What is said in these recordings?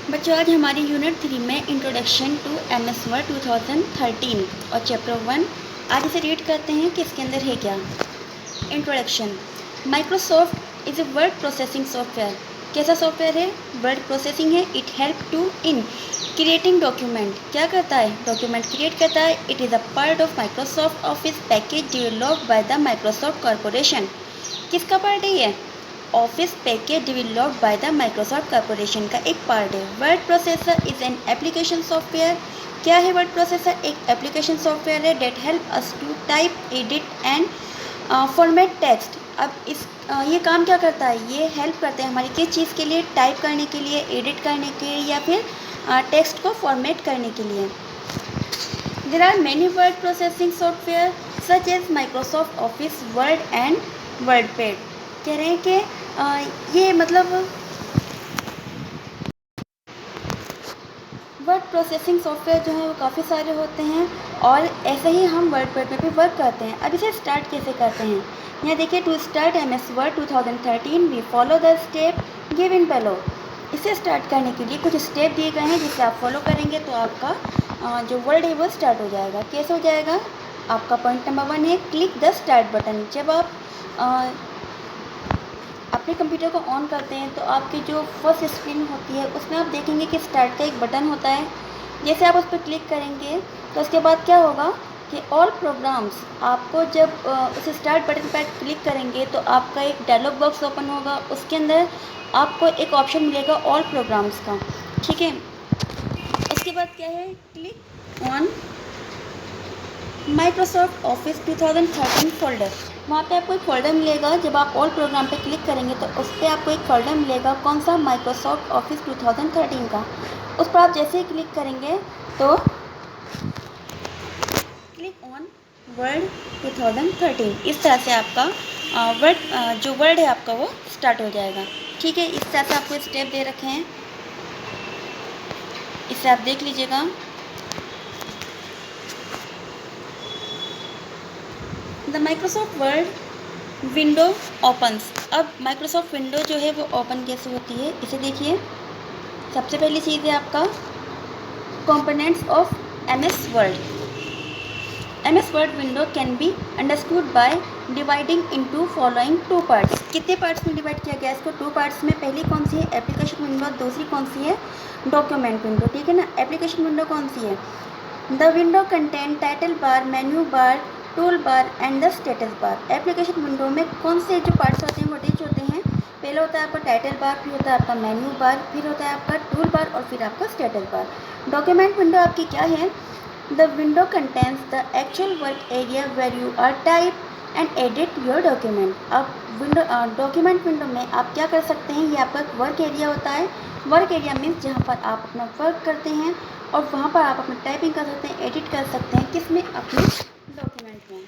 बच्चों, आज हमारी यूनिट 3 में इंट्रोडक्शन टू MS वर्ड 2013 और चैप्टर 1 आज इसे रीड करते हैं कि इसके अंदर है क्या। Introduction. Microsoft is a word processing software. कैसा सॉफ्टवेयर है? वर्ड प्रोसेसिंग है। It help to in creating document. क्या करता है? डॉक्यूमेंट क्रिएट करता है। It is a part of Microsoft office package developed by the Microsoft corporation. किसका part है ये? Office package developed by the Microsoft corporation का एक पार्ट है। Word processor is an application software. क्या है वर्ड प्रोसेसर? एक एप्लीकेशन सॉफ्टवेयर है that help us to type, edit and format text. अब ये काम क्या करता है? ये हेल्प करते हैं हमारी किस चीज़ के लिए? टाइप करने के लिए, एडिट करने के लिए, या फिर टेक्स्ट को फॉर्मेट करने के लिए। There are many word processing software such as Microsoft office word and WordPad. कह रहे हैं कि ये मतलब वर्ड प्रोसेसिंग सॉफ्टवेयर जो है वो काफ़ी सारे होते हैं और ऐसे ही हम वर्डपैड में भी वर्क करते हैं। अब इसे स्टार्ट कैसे करते हैं? यहाँ देखिए, to start MS word 2013 we follow the step given below. इसे स्टार्ट करने के लिए कुछ स्टेप दिए गए हैं जिसे आप फॉलो करेंगे तो आपका जो वर्ड है वो स्टार्ट हो जाएगा। कैसे हो जाएगा? आपका पॉइंट नंबर 1 है क्लिक द स्टार्ट बटन। जब आप अपने कंप्यूटर को ऑन करते हैं तो आपकी जो फर्स्ट स्क्रीन होती है उसमें आप देखेंगे कि स्टार्ट का एक बटन होता है। जैसे आप उस पर क्लिक करेंगे तो उसके बाद क्या होगा कि ऑल प्रोग्राम्स, आपको जब उस स्टार्ट बटन पर क्लिक करेंगे तो आपका एक डायलॉग बॉक्स ओपन होगा। उसके अंदर आपको एक ऑप्शन मिलेगा ऑल प्रोग्राम्स का। ठीक है, उसके बाद क्या है? Click on Microsoft office 2013 folder. वहाँ पे आपको एक फ़ोल्डर मिलेगा। जब आप ऑल प्रोग्राम पे क्लिक करेंगे तो उस पर आपको एक फ़ोल्डर मिलेगा। कौन सा? माइक्रोसॉफ्ट ऑफिस 2013 का। उस पर आप जैसे ही क्लिक करेंगे तो क्लिक ऑन वर्ड 2013, इस तरह से आपका जो वर्ड है आपका वो स्टार्ट हो जाएगा। ठीक है, इस तरह से आपको स्टेप दे रखे हैं, इसे आप देख लीजिएगा। The Microsoft word window opens. अब माइक्रोसॉफ्ट विंडो जो है वो ओपन कैसे होती है इसे देखिए। सबसे पहली चीज़ है आपका components of MS word. MS word window can be understood by dividing into following 2 parts. कितने पार्ट्स में डिवाइड किया गया है इसको? 2 पार्ट्स में। पहली कौन सी है? Application window. दूसरी कौन सी है? Document window. ठीक है ना। एप्लीकेशन विंडो कौन सी है? The window contain title bar, menu bar, tool bar and the status bar. Application window में कौन से जो पार्ट्स होते हैं वो रिच होते हैं? पहले होता है आपका टाइटल बार, फिर होता है आपका मेन्यू बार, फिर होता है आपका टूल बार और फिर आपका स्टेटस बार। डॉक्यूमेंट विंडो आपकी क्या है? The window contains the actual work area where you are type and edit your document. अब डॉक्यूमेंट विंडो में आप क्या कर सकते हैं? ये आपका एक वर्क एरिया होता है। वर्क एरिया मीन्स जहाँ पर आप अपना वर्क करते हैं और वहाँ पर आप अपना टाइपिंग कर सकते हैं, एडिट कर सकते हैं। किस में? अपने डॉक्यूमेंट में।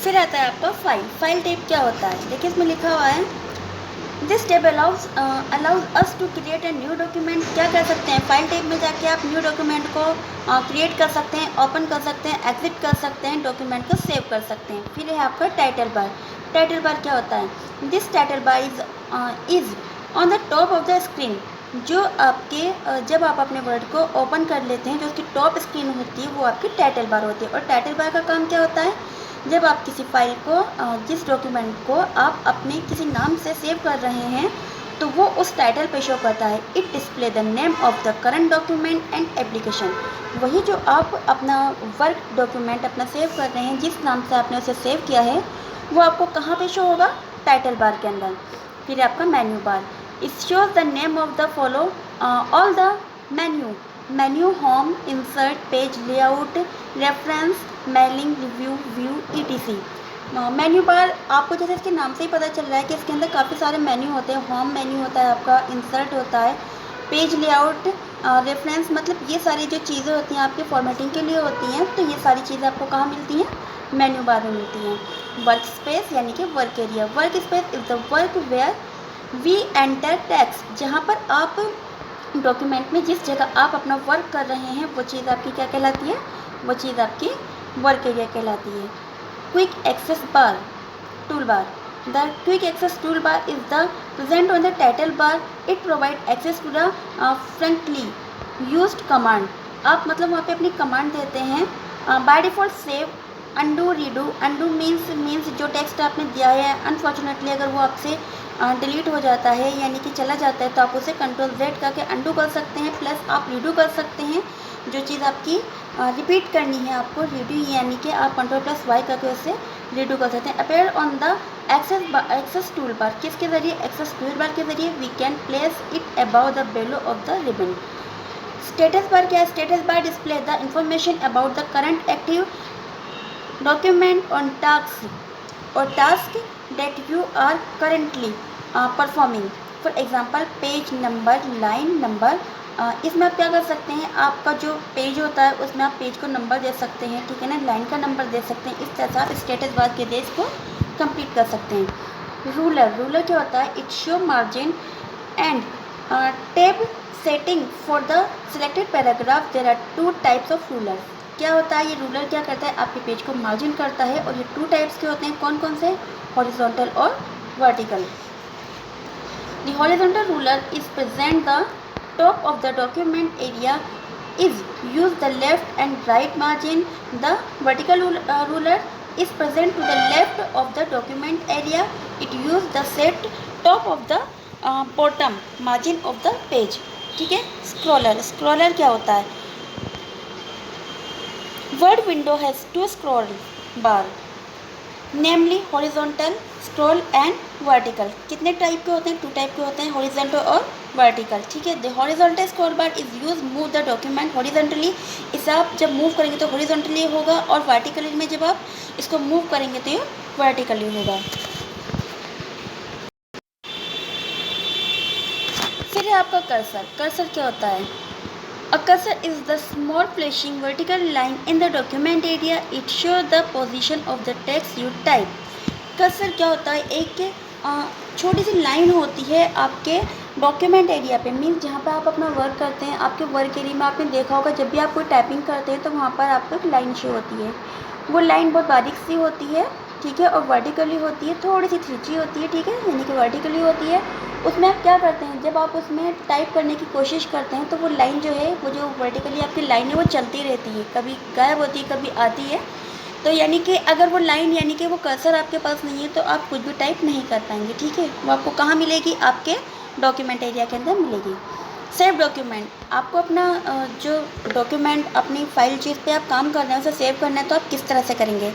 फिर आता है आपका फाइल। फाइल टाइप क्या होता है? देखिए इसमें लिखा हुआ है this tab allows us to create a new document. क्या कर सकते हैं? फाइल टाइप में जाके आप न्यू डॉक्यूमेंट को क्रिएट कर सकते हैं, ओपन कर सकते हैं, एग्जिट कर सकते हैं, डॉक्यूमेंट को सेव कर सकते हैं। फिर है आपका टाइटल बार। टाइटल बार क्या होता है? This title bar is on the top of the screen. जो आपके जब आप अपने वर्ड को ओपन कर लेते हैं जो उसकी टॉप स्क्रीन होती है वो आपकी टाइटल बार होती है। और टाइटल बार का काम क्या होता है? जब आप किसी फाइल को जिस डॉक्यूमेंट को आप अपने किसी नाम से सेव कर रहे हैं तो वो उस टाइटल पे शो करता है। It display the name of the current document and application. वही जो आप अपना वर्क डॉक्यूमेंट अपना सेव कर रहे हैं, जिस नाम से आपने उसे सेव किया है, वो आपको कहाँ पे शो होगा? टाइटल बार के अंदर। फिर आपका menu bar. It shows the name of the follow all the menu, home, insert, page layout, reference, mailing, review, view, ETC। Menu bar आपको जैसे इसके नाम से ही पता चल रहा है कि इसके अंदर काफ़ी सारे मेन्यू होते हैं। होम मेन्यू होता है आपका, इंसर्ट होता है, पेज लेआउट, रेफरेंस, मतलब ये सारी जो चीज़ें होती हैं आपकी फॉर्मेटिंग के लिए होती हैं। तो ये सारी चीज़ें आपको कहाँ मिलती हैं? मेन्यू बार में मिलती हैं। वर्क स्पेस यानी कि work area. Work space is the work where we enter text. जहाँ पर आप डॉक्यूमेंट में जिस जगह आप अपना वर्क कर रहे हैं वो चीज़ आपकी क्या कहलाती है? वो चीज़ आपकी वर्क एरिया कहलाती है। Quick access bar, tool bar. The quick access toolbar is the present on the title bar. It provide access to the frequently used command. आप मतलब वहाँ पे अपनी कमांड देते हैं. By default save, undo, redo. Undo means जो text आपने दिया है अनफॉर्चुनेटली अगर वो आपसे डिलीट हो जाता है यानी कि चला जाता है तो आप उसे कंट्रोल Z करके अनडू कर सकते हैं. प्लस आप रीडू कर सकते हैं, जो चीज़ आपकी रिपीट करनी है आपको रीडू यानी कि आप कंट्रोल प्लस Y करके उसे रीडू कर सकते हैं. Appear on the access tool bar. किसके ज़रिए? एक्सेस टूल बार के ज़रिए. We can place it about the below of the ribbon. Status bar क्या है? Status bar display the information about the current active document on task और task that you are currently performing. For example page number, line number. इसमें आप क्या कर सकते हैं, आपका जो पेज होता है उसमें आप पेज को नंबर दे सकते हैं, ठीक है ना, लाइन का नंबर दे सकते हैं. इस तरह से आप स्टेटस बार के देश को कंप्लीट कर सकते हैं. रूलर क्या होता है? It show margin and tab setting for the selected paragraph. There are 2 types of ruler. क्या होता है ये रूलर? क्या करता है? आपके पेज को मार्जिन करता है. और ये 2 टाइप्स के होते हैं. कौन कौन से? हॉरिजॉन्टल और vertical. The horizontal ruler is present the top of the document area is use the left and right margin. The vertical ruler is present to the left of the document area. It use the set top of the bottom margin of the page. ठीक है. Scroller क्या होता है? Word window has 2 scroll bar namely horizontal scroll and vertical. कितने type के होते हैं? 2 type के होते हैं, horizontal और वर्टिकल. ठीक है. The horizontal scroll bar is use move the document horizontally. इसे आप जब मूव करेंगे तो हॉरिजॉन्टली होगा और वर्टिकली में जब आप इसको मूव करेंगे तो ये वर्टिकली होगा. फिर है आपका कर्सर क्या होता है? A cursor is the small flashing vertical line in the document area. It show the position of the text you type. Cursor क्या होता है? एक छोटी सी लाइन होती है आपके डॉक्यूमेंट एरिया पे. मीन्स जहाँ पे आप अपना वर्क करते हैं, आपके वर्क एरिया में आपने देखा होगा जब भी आप कोई टाइपिंग करते हैं तो वहाँ पर आपको एक लाइन शो होती है. वो लाइन बहुत बारीक सी होती है, ठीक है, और वर्टिकली होती है, थोड़ी सी तिरछी होती है, ठीक है, यानी कि वर्टिकली होती है. उसमें आप क्या करते हैं, जब आप उसमें टाइप करने की कोशिश करते हैं तो वो लाइन जो है, वो जो वर्टिकली आपकी लाइन है वो चलती रहती है, कभी गायब होती है, कभी आती है. तो यानी कि अगर वो लाइन यानी कि वो कर्सर आपके पास नहीं है तो आप कुछ भी टाइप नहीं कर पाएंगे. ठीक है. वो आपको कहाँ मिलेगी? आपके डॉक्यूमेंट एरिया के अंदर मिलेगी. Save document. आपको अपना जो डॉक्यूमेंट अपनी फाइल चीज़ पे आप काम कर रहे हैं उसे सेव करना है तो आप किस तरह से करेंगे?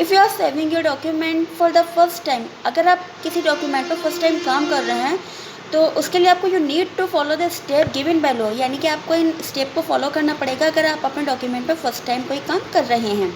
If you are saving your document for the first time. अगर आप किसी डॉक्यूमेंट पर फर्स्ट टाइम काम कर रहे हैं तो उसके लिए आपको you need to follow the step given below. यानी कि आपको इन स्टेप को फॉलो करना पड़ेगा अगर आप अपने डॉक्यूमेंट पर फर्स्ट टाइम कोई काम कर रहे हैं.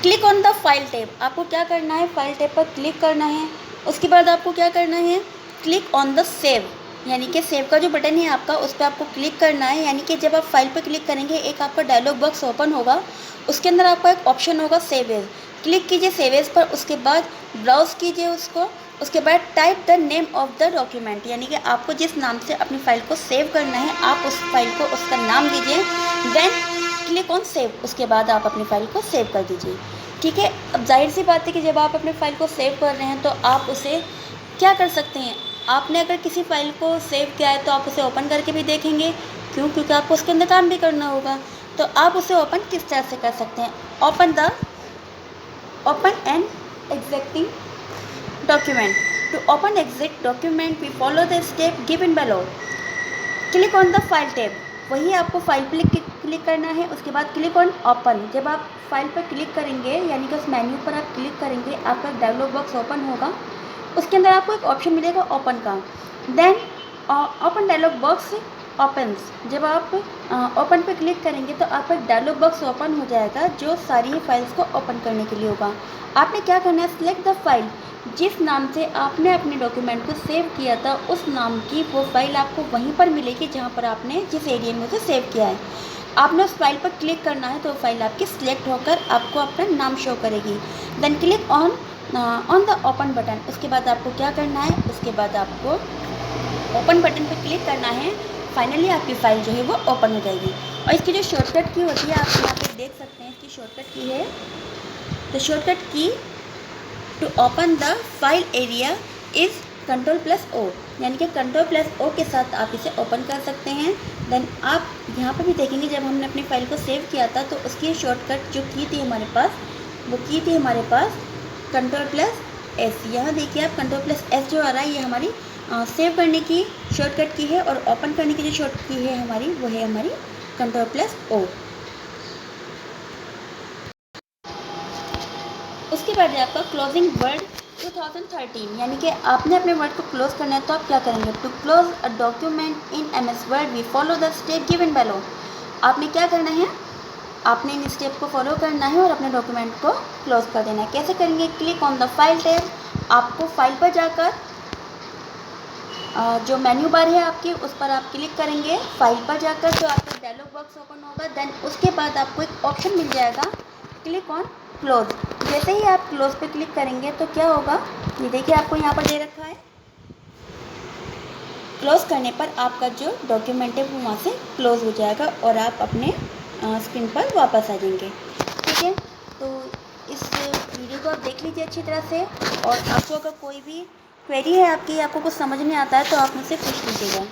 Click on the file tab. आपको क्या करना है? फाइल टैब पर क्लिक करना है. उसके बाद आपको क्या करना है? Click on the save. यानी कि सेव का जो बटन है आपका उस पर आपको क्लिक करना है. यानी कि जब आप फाइल पर क्लिक करेंगे एक आपका डायलॉग बॉक्स ओपन होगा, उसके अंदर आपका एक ऑप्शन होगा सेव एज. क्लिक कीजिए सेव एज पर. उसके बाद ब्राउज़ कीजिए उसको. उसके बाद type the name of the document. यानी कि आपको जिस नाम से अपनी फ़ाइल को सेव करना है आप उस फाइल को उसका नाम दीजिए. Then click on save. उसके बाद आप अपनी फ़ाइल को सेव कर दीजिए. ठीक है. अब जाहिर सी बात है कि जब आप अपने फ़ाइल को सेव कर रहे हैं तो आप उसे क्या कर सकते हैं, आपने अगर किसी फ़ाइल को सेव किया है तो आप उसे ओपन करके भी देखेंगे. क्यों? क्योंकि आपको उसके अंदर काम भी करना होगा. तो आप उसे ओपन किस तरह से कर सकते हैं? Open and existing document. To open exit document we follow the step given below. Click on the file tab. वही आपको फाइल पर क्लिक करना है. उसके बाद क्लिक ऑन ओपन. जब आप फाइल पर क्लिक करेंगे यानी कि उस मेन्यू पर आप क्लिक करेंगे, आपका डायलॉग बॉक्स ओपन होगा. उसके अंदर आपको एक ऑप्शन मिलेगा ओपन का. Then open dialog box opens. जब आप ओपन पे क्लिक करेंगे तो आपका डायलॉग बॉक्स ओपन हो जाएगा जो सारी फाइल्स को ओपन करने के लिए होगा. आपने क्या करना है? Select the file. जिस नाम से आपने अपने डॉक्यूमेंट को सेव किया था उस नाम की वो फाइल आपको वहीं पर मिलेगी जहाँ पर आपने जिस एरिया में उसे सेव किया है. आपने उस फाइल पर क्लिक करना है तो वो फाइल आपकी सिलेक्ट होकर आपको अपना नाम शो करेगी. Then click on the open button. उसके बाद आपको क्या करना है? उसके बाद आपको ओपन बटन पर क्लिक करना है. फाइनली आपकी फ़ाइल जो है वो ओपन हो जाएगी. और इसकी जो शॉर्टकट की होती है आप यहाँ पे देख सकते हैं. इसकी शॉर्टकट की है. तो shortcut key to open the file area is Ctrl+O, यानी कि Ctrl+O के साथ आप इसे ओपन कर सकते हैं। देन आप यहाँ पर भी देखेंगे जब हमने अपनी फ़ाइल को सेव किया था तो उसकी शॉर्टकट जो की थी हमारे पास, वो की थी हमारे पास Ctrl+S। यहाँ देखिए आप Ctrl+S जो आ रहा है ये हमारी सेव करने की शॉर्टकट की है, और ओपन करने की जो शॉर्टकट की है हमारी, वो है हमारी Ctrl+O। उसके बाद है आपका क्लोजिंग वर्ड 2013, यानी कि आपने अपने वर्ड को क्लोज करना है तो आप क्या करेंगे? To close a document in MS word we follow the step given below. आपने क्या करना है? आपने इन स्टेप को फॉलो करना है और अपने डॉक्यूमेंट को क्लोज कर देना है। कैसे करेंगे? Click on the file tab. आपको फाइल पर जाकर जो मेन्यू बार है आपकी, उस पर आप क्लिक करेंगे। फाइल पर जाकर तो आपका डायलॉग बॉक्स ओपन होगा। देन उसके बाद आपको एक ऑप्शन मिल जाएगा, क्लिक ऑन क्लोज। जैसे ही आप क्लोज पे क्लिक करेंगे तो क्या होगा, ये देखिए आपको यहाँ पर दे रखा है। क्लोज करने पर आपका जो डॉक्यूमेंट है वो वहाँ से क्लोज हो जाएगा और आप अपने स्क्रीन पर वापस आ जाएंगे। ठीक है, तो इस वीडियो को आप देख लीजिए अच्छी तरह से, और आपको अगर कोई भी क्वेरी है आपकी, आपको कुछ समझ नहीं आता है तो आप मुझसे पूछ लीजिएगा।